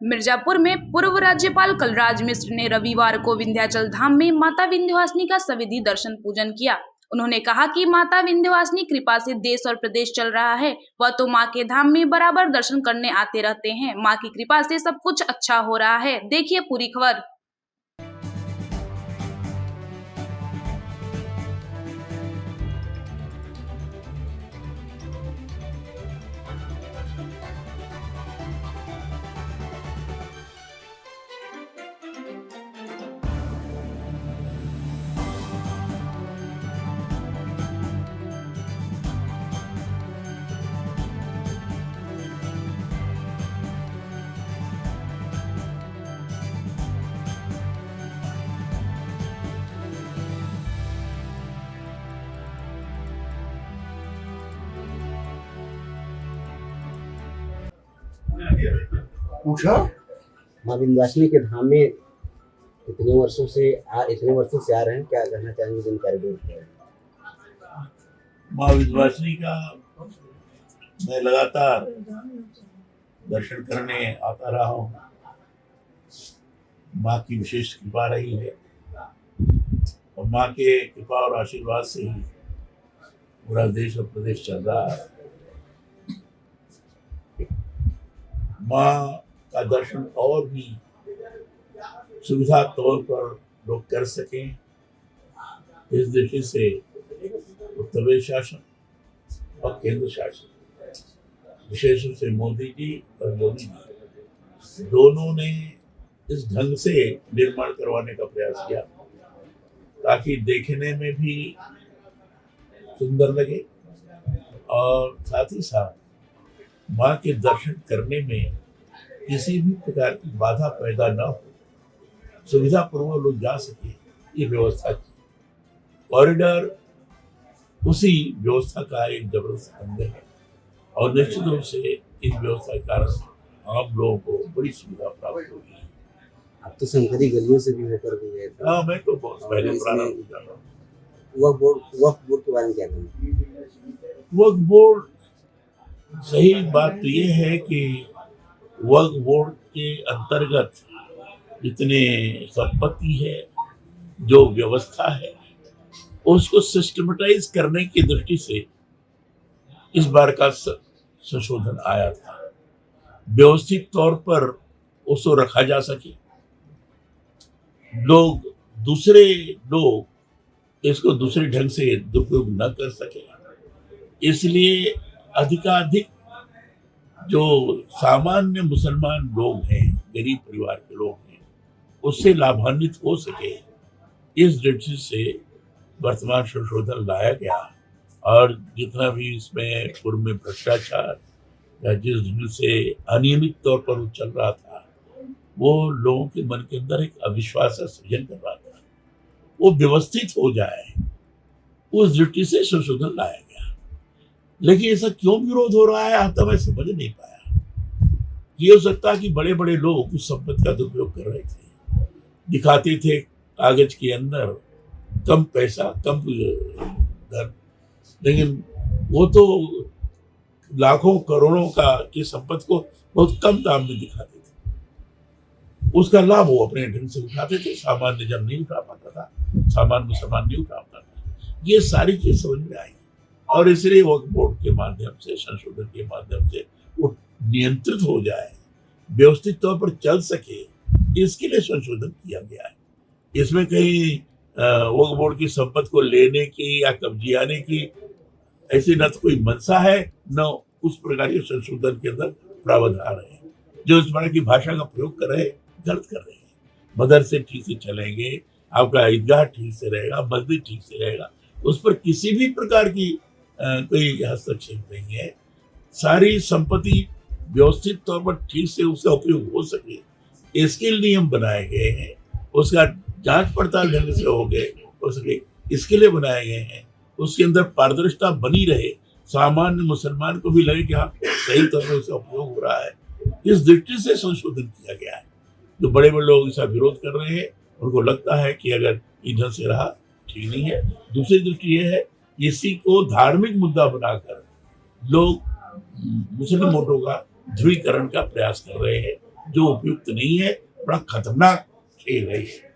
मिर्जापुर में पूर्व राज्यपाल कलराज मिश्र ने रविवार को विंध्याचल धाम में माता विंध्यवासिनी का सविधि दर्शन पूजन किया। उन्होंने कहा कि माता विंध्यवासिनी कृपा से देश और प्रदेश चल रहा है। वह तो मां के धाम में बराबर दर्शन करने आते रहते हैं। मां की कृपा से सब कुछ अच्छा हो रहा है। देखिए पूरी खबर। पूछा माँ विंध्यवासिनी के धाम में इतने वर्षों से आ रहे हैं, क्या कहना चाहेंगे जानकारी दें? माँ विंध्यवासिनी का मैं लगातार दर्शन करने आता रहा हूँ। माँ की विशेष कृपा रही है और माँ के कृपा और आशीर्वाद से ही पूरा देश और प्रदेश चल रहा है। माँ का दर्शन और भी सुविधा तौर पर लोग कर सकें, इस दृष्टि से उत्तर प्रदेश शासन और केंद्र शासन, विशेष रूप से मोदी जी और मोदी जी दोनों ने इस ढंग से निर्माण करवाने का प्रयास किया ताकि देखने में भी सुंदर लगे और साथ ही साथ माँ के दर्शन करने में किसी भी प्रकार की बाधा पैदा न हो, सुविधा पूर्वक लोग जा सके, ये व्यवस्था की। कॉरिडोर उसी व्यवस्था का एक जबरदस्त अंग है और निश्चित रूप से इस व्यवस्था के कारण आम लोगों को बड़ी सुविधा प्राप्त होगी। आप तो शंकरी गलियों से भी होकर के गए थे। हाँ, मैं तो बहुत पहले प्रारंभ हो जाता हूँ। वक्फ बोर्ड के बारे में क्या कहेंगे? वक्फ बोर्ड, सही बात तो ये है कि वक्फ बोर्ड के अंतर्गत जितने संपत्ति है, जो व्यवस्था है, उसको सिस्टमेटाइज करने की दृष्टि से इस बार का संशोधन आया था। व्यवस्थित तौर पर उसको रखा जा सके, दूसरे लोग इसको दूसरे ढंग से दुरुपयोग न कर सके, इसलिए अधिकाधिक जो सामान्य मुसलमान लोग हैं, गरीब परिवार के लोग हैं, उससे लाभान्वित हो सके, इस दृष्टि से वर्तमान संशोधन लाया गया। और जितना भी इसमें पूर्व में भ्रष्टाचार या जिस ढंग से अनियमित तौर पर वो चल रहा था, वो लोगों के मन के अंदर एक अविश्वास का सृजन कर रहा था, वो व्यवस्थित हो जाए, उस दृष्टि से संशोधन लाया गया। लेकिन ऐसा क्यों विरोध हो रहा है, आज तक मैं समझ नहीं पाया। ये हो सकता है कि बड़े बड़े लोग उस संपत्ति का दुरुपयोग कर रहे थे, दिखाते थे कागज के अंदर कम पैसा, कम धन, लेकिन वो तो लाखों करोड़ों का की संपत्ति को बहुत कम दाम में दिखाते थे। उसका लाभ वो अपने ढंग से उठाते थे, सामान्य जन नहीं उठा पाता था, सामान्य मुसलमान नहीं उठा पाता था। ये सारी चीज समझ में आई और इसलिए वक्फ बोर्ड के माध्यम से, संशोधन के माध्यम से वो नियंत्रित हो जाए, व्यवस्थित तौर पर चल सके, इसके लिए संशोधन किया गया है। इसमें कहीं वक्फ बोर्ड की संपत्ति को लेने की या कब्जियाने की ऐसी न तो कोई मंशा है, न उस प्रकार के संशोधन के अंदर प्रावधान है। जो इस प्रकार की भाषा का प्रयोग कर रहे हैं, गलत कर रहे हैं। मदरसे ठीक से चलेंगे, आपका ईदगाह ठीक से रहेगा, मस्जिद ठीक से रहेगा, उस पर किसी भी प्रकार की कोई हस्तक्षेप नहीं है। सारी संपत्ति व्यवस्थित तौर पर ठीक से उसका उपयोग हो सके, इसके नियम बनाए गए हैं, उसका जांच पड़ताल ढंग से हो सके, इसके लिए बनाए गए हैं। उसके अंदर पारदर्शिता बनी रहे, सामान्य मुसलमान को भी लगे कि हाँ सही तौर पर उसका उपयोग हो रहा है, इस दृष्टि से संशोधन किया गया है। जो बड़े बड़े लोग इसका विरोध कर रहे हैं, उनको लगता है कि अगर ईंधन से रहा ठीक नहीं है। दूसरी दृष्टि यह है, इसी को धार्मिक मुद्दा बनाकर लोग मुस्लिम वोटों का ध्रुवीकरण का प्रयास कर रहे हैं, जो उपयुक्त नहीं है, बड़ा खतरनाक खेल है ये।